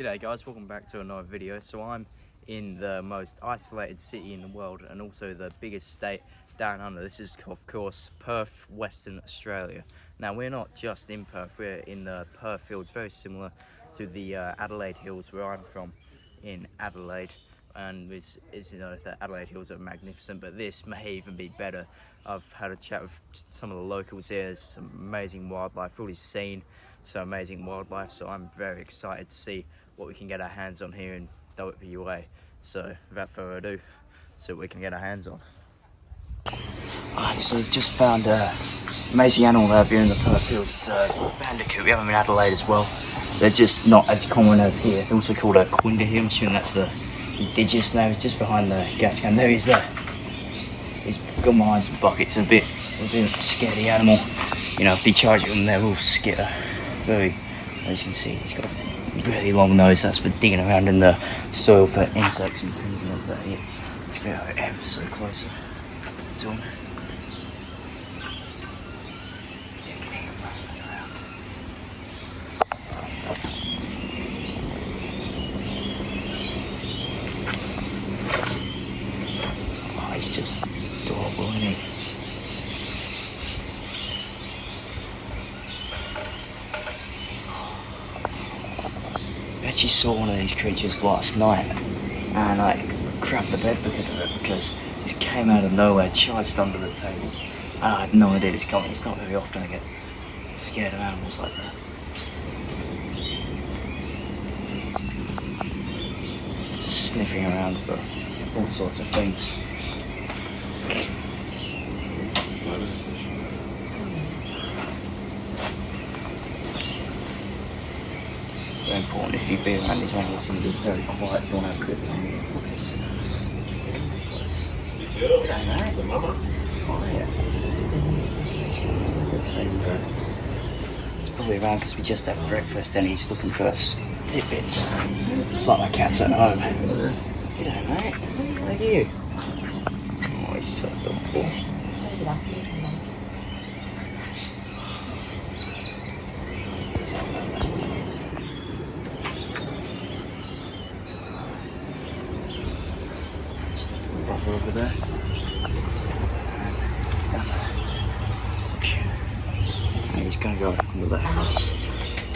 G'day guys, welcome back to another video. So I'm in the most isolated city in the world and also the biggest state down under. This is of course Perth, Western Australia. Now we're not just in Perth, we're in the Perth Hills, very similar to the Adelaide Hills where I'm from in Adelaide. And you know, the Adelaide Hills are magnificent, but this may even be better. I've had a chat with some of the locals here. There's some amazing wildlife, already seen some amazing wildlife, so I'm very excited to see what we can get our hands on here in WA. So without further ado, see what we can get our hands on. Alright, so we've just found an amazing animal over here in the Perth Hills. It's a bandicoot. We have them in Adelaide as well. They're just not as common as here. They're also called a quendas here. I'm assuming that's the indigenous name. It's just behind the gas can. There he is there. He's gone behind some buckets a bit scaredy animal. You know, if you charge them, they will skitter. Very, as you can see, he's got a really long nose. That's for digging around in the soil for insects and things like that. Yeah, let's go ever so closer to him. Yeah, you can hear him rustling around. Oh, he's just adorable, isn't he? I actually saw one of these creatures last night and I crapped the bed because of it, because this came out of nowhere, charged under the table, and I had no idea it's coming. It's not very often I get scared of animals like that. Just sniffing around for all sorts of things. Very important if you be around these animals and be very quiet if you want to have a good time. Okay, mate. Oh yeah. It's probably around because we just had breakfast and he's looking for us tidbits. It's like my cat's at home. G'day, mate. How are you? Oh, he's so adorable. Over there. He's done. And he's going to go into the house.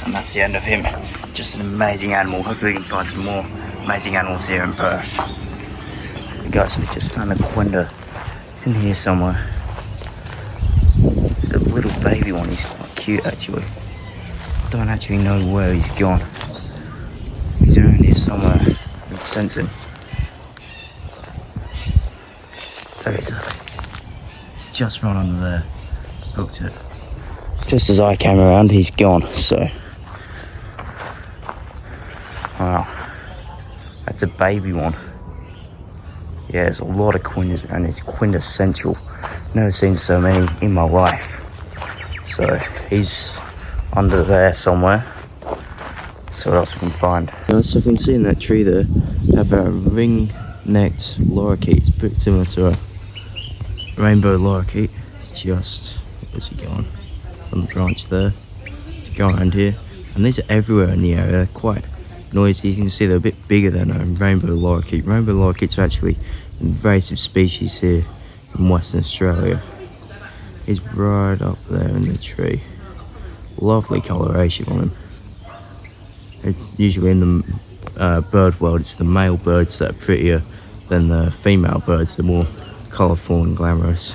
And that's the end of him. Just an amazing animal. Hopefully we can find some more amazing animals here in Perth. Guys, we just found a quenda. It's in here somewhere. It's a little baby one. He's quite cute actually. Don't actually know where he's gone. He's around here somewhere. I can sense him. There is just run under there, booked it. Just as I came around, he's gone, so. Wow, that's a baby one. Yeah, there's a lot of quendas around. It's quintessential. Never seen so many in my life. So he's under there somewhere. So what else we can find? So if you can see in that tree there, have a ring-necked lorikeets, pretty similar to a rainbow lorikeet. Just, where's he going? On the branch there. Go around here. And these are everywhere in the area. They're quite noisy. You can see they're a bit bigger than a rainbow lorikeet. Rainbow lorikeets are actually an invasive species here in Western Australia. He's right up there in the tree. Lovely coloration on him. Usually in the bird world, it's the male birds that are prettier than the female birds. They're more colourful and glamorous.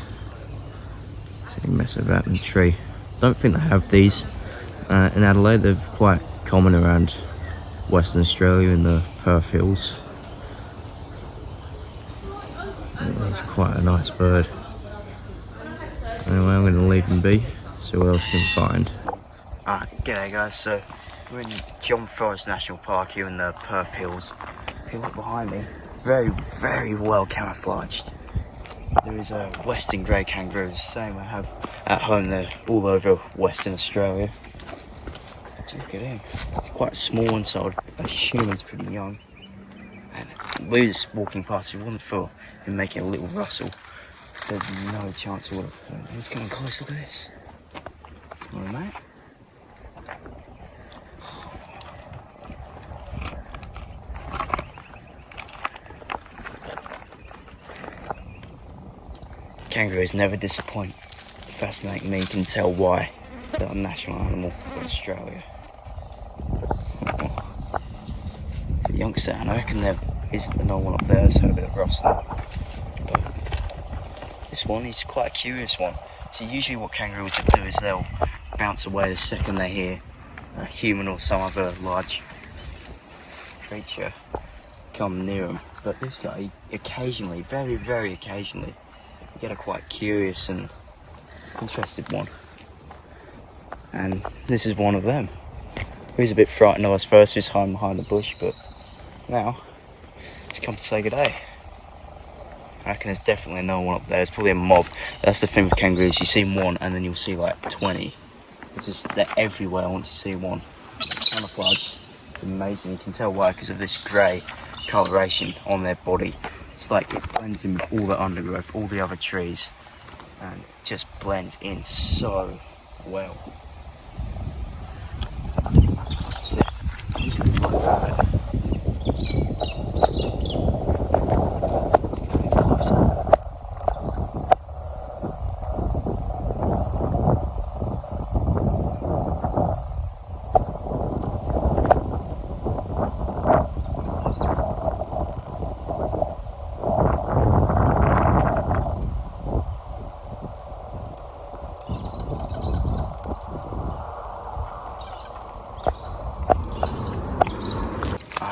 See him messing about in the tree. Don't think they have these in Adelaide. They're quite common around Western Australia in the Perth Hills. He's quite a nice bird. Anyway, I'm going to leave him be, see what else we can find. G'day guys, so we're in John Forest National Park here in the Perth Hills. If you look behind me, very, very well camouflaged. There is a western grey kangaroo, same I have at home. They're all over Western Australia. Look at him. It's quite small and so I assume he's pretty young. And we were just walking past him, wasn't for him making a little rustle. There's no chance he would have. He's coming closer to this. Alright, mate. Kangaroos never disappoint. Fascinating me, you can tell why. They're a national animal of Australia. The youngster, and I reckon there isn't another one up there, so a bit of rusting. But this one is quite a curious one. So usually what kangaroos will do is they'll bounce away the second they hear a human or some other large creature come near them. But this guy, occasionally, very, very occasionally, you get a quite curious and interested one. And this is one of them. He was a bit frightened of us first, he was hiding behind the bush, but now he's come to say good day. I reckon there's definitely no one up there. There's probably a mob. That's the thing with kangaroos. You see one and then you'll see like 20. It's just, they're everywhere once you see one. Camouflage is amazing. You can tell why, because of this grey coloration on their body. It's like it blends in with all the undergrowth, all the other trees, and it just blends in so well. That's it. He's going to look at it.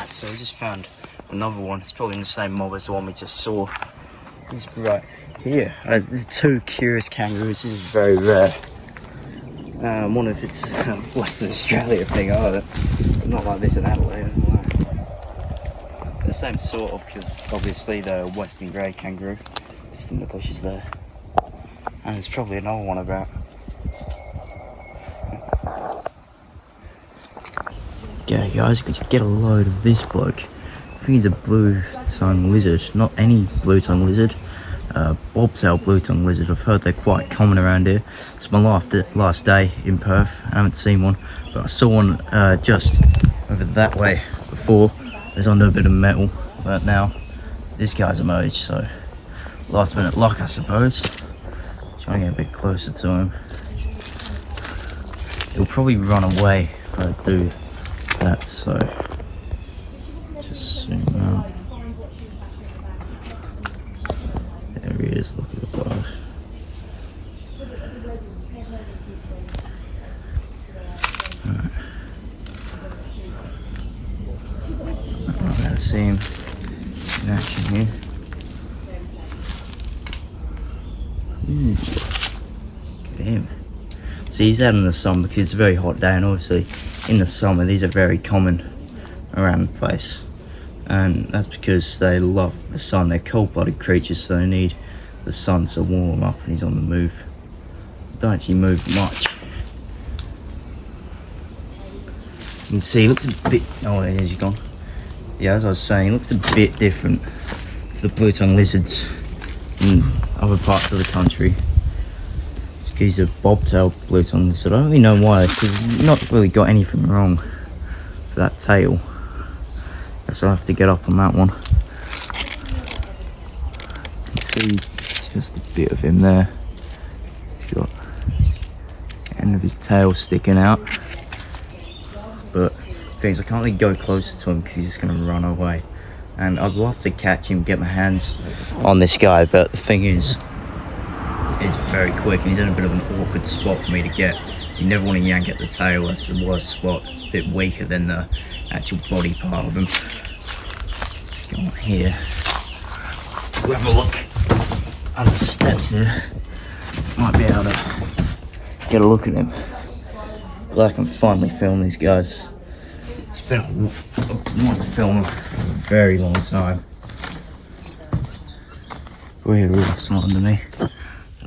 So we just found another one. It's probably in the same mob as the one we just saw. He's right here. There's two curious kangaroos. This is very rare. I wonder if it's a Western Australia thing. Not like this in Adelaide. The same sort of, because obviously the Western grey kangaroo, just in the bushes there. And there's probably another one about. Okay guys, get a load of this bloke. I think he's a blue-tongued lizard. Not any blue-tongued lizard. Bobtail blue-tongued lizard. I've heard they're quite common around here. It's my last day in Perth. I haven't seen one, but I saw one just over that way before. It was under a bit of metal, but now this guy's emerged, so last minute luck I suppose. Trying to get a bit closer to him. He'll probably run away if I do that, so just zoom out. There he is, look at the bug. Alright. I'm gonna see him in action here. Look at him. See, he's out in the sun because it's a very hot day, and obviously in the summer these are very common around the place, and that's because they love the sun. They're cold-blooded creatures, so they need the sun to warm them up, and he's on the move. Don't actually move much. You can see he looks a bit, oh there's he gone. Yeah, as I was saying, he looks a bit different to the blue-tongued lizards in other parts of the country. He's a bobtail blue-tongued lizard. I don't really know why, because he's not really got anything wrong for that tail. Guess I'll have to get up on that one. You can see just a bit of him there. He's got the end of his tail sticking out. But the thing is, I can't really go closer to him because he's just going to run away. And I'd love to catch him, get my hands on this guy, but the thing is, it's very quick and he's in a bit of an awkward spot for me to get. You never want to yank at the tail, that's the worst spot. It's a bit weaker than the actual body part of him. Let's go on here. We'll have a look under the steps here. Might be able to get a look at him. Glad I can finally film these guys. It's been I want to film them for a very long time. Really, it's not under me.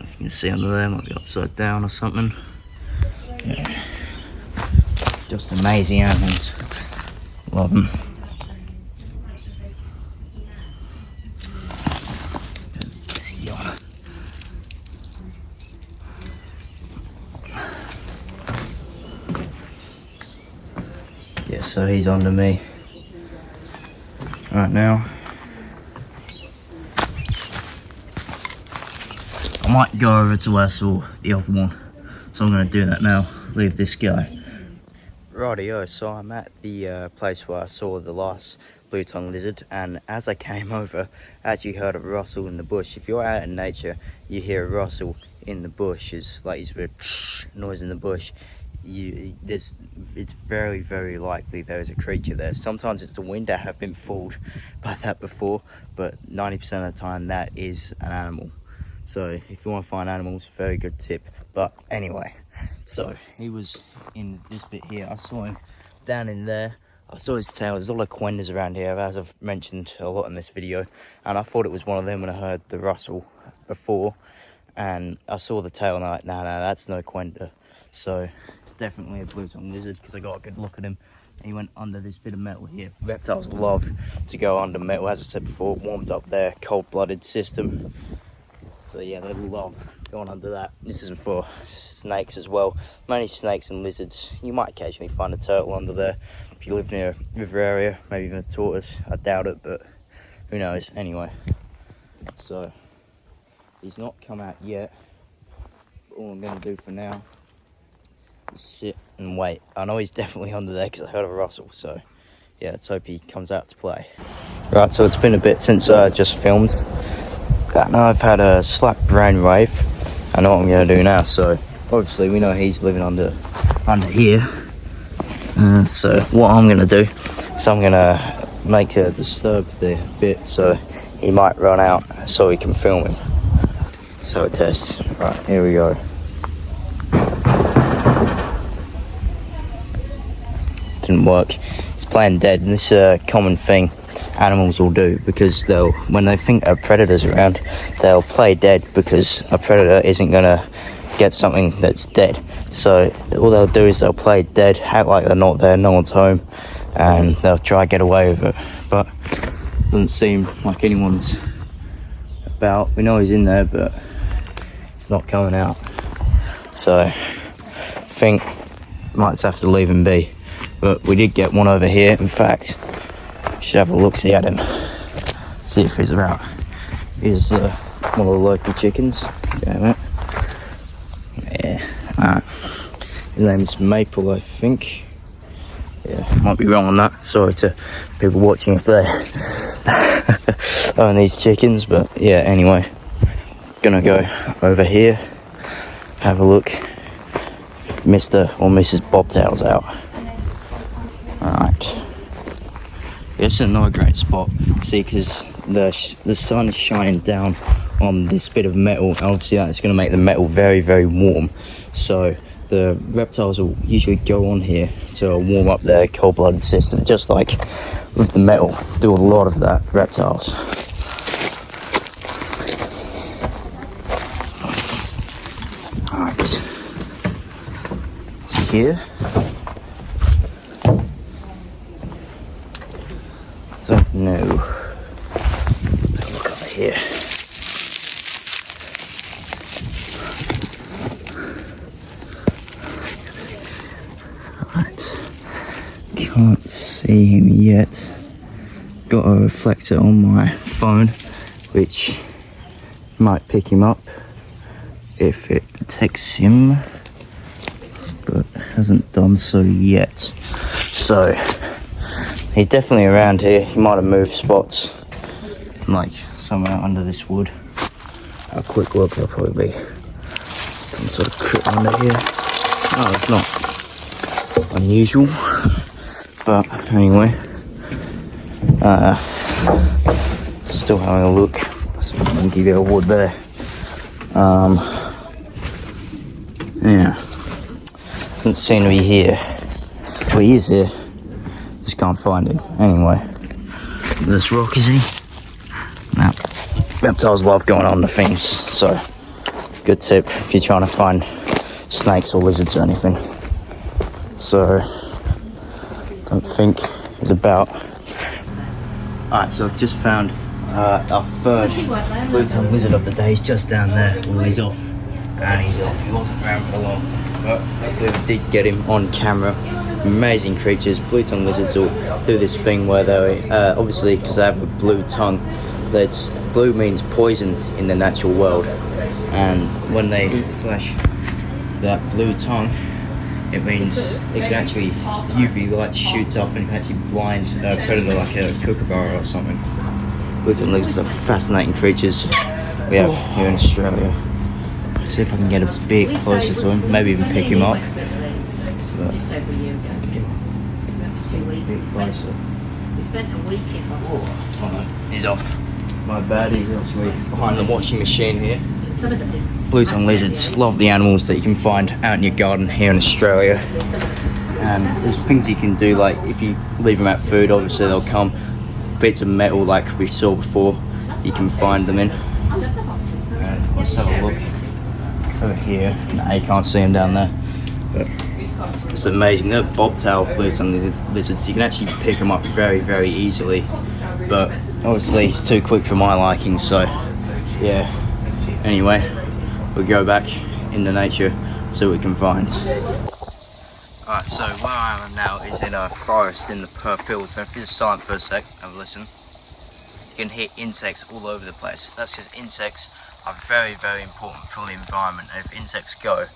You can see under there, might be upside down or something. Yeah, just amazing animals. Love them. Where's he gone? Yeah, so he's under me right now. I might go over to where I saw the other one, so I'm going to do that now. Leave this guy. Rightio, so I'm at the place where I saw the last blue-tongued lizard, and as I came over, I actually heard a rustle in the bush. If you're out in nature, you hear a rustle in the bush, it's like this weird noise in the bush. It's very, very likely there is a creature there. Sometimes it's the wind. I have been fooled by that before, but 90% of the time that is an animal. So if you want to find animals, very good tip. But anyway, so he was in this bit here. I saw him down in there. I saw his tail. There's a lot of quendas around here, as I've mentioned a lot in this video, and I thought it was one of them when I heard the rustle before, and I saw the tail and I'm like, no, that's no quenda. So it's definitely a blue-tongued lizard because I got a good look at him. He went under this bit of metal here. Reptiles love to go under metal, as I said before. It warms up their cold-blooded system. So yeah, they love going under that. This isn't for snakes as well. Mainly snakes and lizards. You might occasionally find a turtle under there if you live near a river area, maybe even a tortoise. I doubt it, but who knows. Anyway, so he's not come out yet. But all I'm going to do for now is sit and wait. I know he's definitely under there because I heard a rustle. So yeah, let's hope he comes out to play. Right, so it's been a bit since I just filmed. But now I've had a slight brainwave. I know what I'm going to do now. So obviously we know he's living under here. So what I'm going to do is I'm going to make a disturb the bit so he might run out so we can film him. So a test. Right, here we go. Didn't work. It's playing dead, and this is a common thing animals will do, because when they think a predator's around, they'll play dead because a predator isn't gonna get something that's dead. So all they'll do is they'll play dead, act like they're not there, no one's home, and they'll try to get away with it. But it doesn't seem like anyone's about. We know he's in there, but it's not coming out. So I think might just have to leave him be. But we did get one over here. In fact, should have a look-see at him, see if he's about. Here's one of the local chickens. Yeah, alright. His name's Maple, I think. Yeah, might be wrong on that. Sorry to people watching if they own these chickens, but yeah, anyway. Gonna go over here, have a look. Mr. or Mrs. Bobtail's out. Alright. It's another great spot, see, because the sun is shining down on this bit of metal, and obviously that's going to make the metal very, very warm. So the reptiles will usually go on here to warm up their cold-blooded system, just like with the metal. Do a lot of that, reptiles. Alright. So here. No. Look over here. Right. Can't see him yet. Got a reflector on my phone, which might pick him up if it detects him, but hasn't done so yet. So he's definitely around here. He might have moved spots, like somewhere under this wood. A quick look, there'll probably be some sort of critter under here. Oh, it's not unusual, but anyway, still having a look. Some monkey bit of wood there. Yeah, doesn't seem to be here. Well, he is here. Just can't find him. Anyway, this rock, is he? No. Reptiles love going on the things, so good tip if you're trying to find snakes or lizards or anything. So don't think he's about. Alright, so I've just found our third blue-tongued lizard of the day. He's just down there. Well, he's off. And he's off. He wasn't around for long, but hopefully we did get him on camera. Amazing creatures. Blue-tongued lizards will do this thing where they obviously, because they have a blue tongue, blue means poison in the natural world, and when they flash that blue tongue, it means it can actually, UV light shoots up and can actually blind a predator like a kookaburra or something. Blue-tongued lizards are fascinating creatures we have here in Australia. Let's see if I can get a bit closer to him, maybe even pick him up. But, just over a year ago. 2 weeks. We spent a week in hospital. Oh no, he's off. My bad, he's actually behind the washing machine here. Some of them. Blue-tongued lizards, love the animals that you can find out in your garden here in Australia. And there's things you can do, like if you leave them out food, obviously they'll come. Bits of metal like we saw before, you can find them in. And let's have a look over here. Nah, you can't see them down there. But it's amazing. They're bobtail blue-tongued lizards. You can actually pick them up very, very easily. But obviously it's too quick for my liking, so yeah. Anyway, we'll go back into nature, see what we can find. Alright, so where I am now is in a forest in the Perth Hills. So if you're silent for a sec, have a listen. You can hear insects all over the place. That's because insects are very, very important for the environment. And if insects go,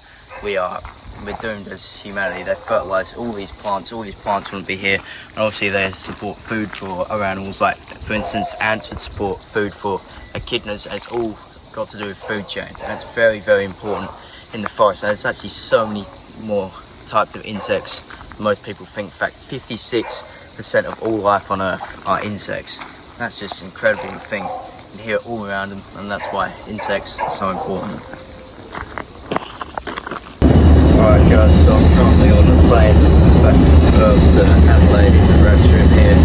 we're doomed as humanity. They fertilise all these plants wouldn't be here. And obviously they support food for other animals, like for instance ants would support food for echidnas. It's all got to do with food chain, and it's very, very important in the forest. And there's actually so many more types of insects than most people think. In fact, 56% of all life on Earth are insects. That's just incredible to think. You can hear it all around them, and that's why insects are so important. Alright guys, so I'm currently on the plane back from Perth to Adelaide in the restroom here.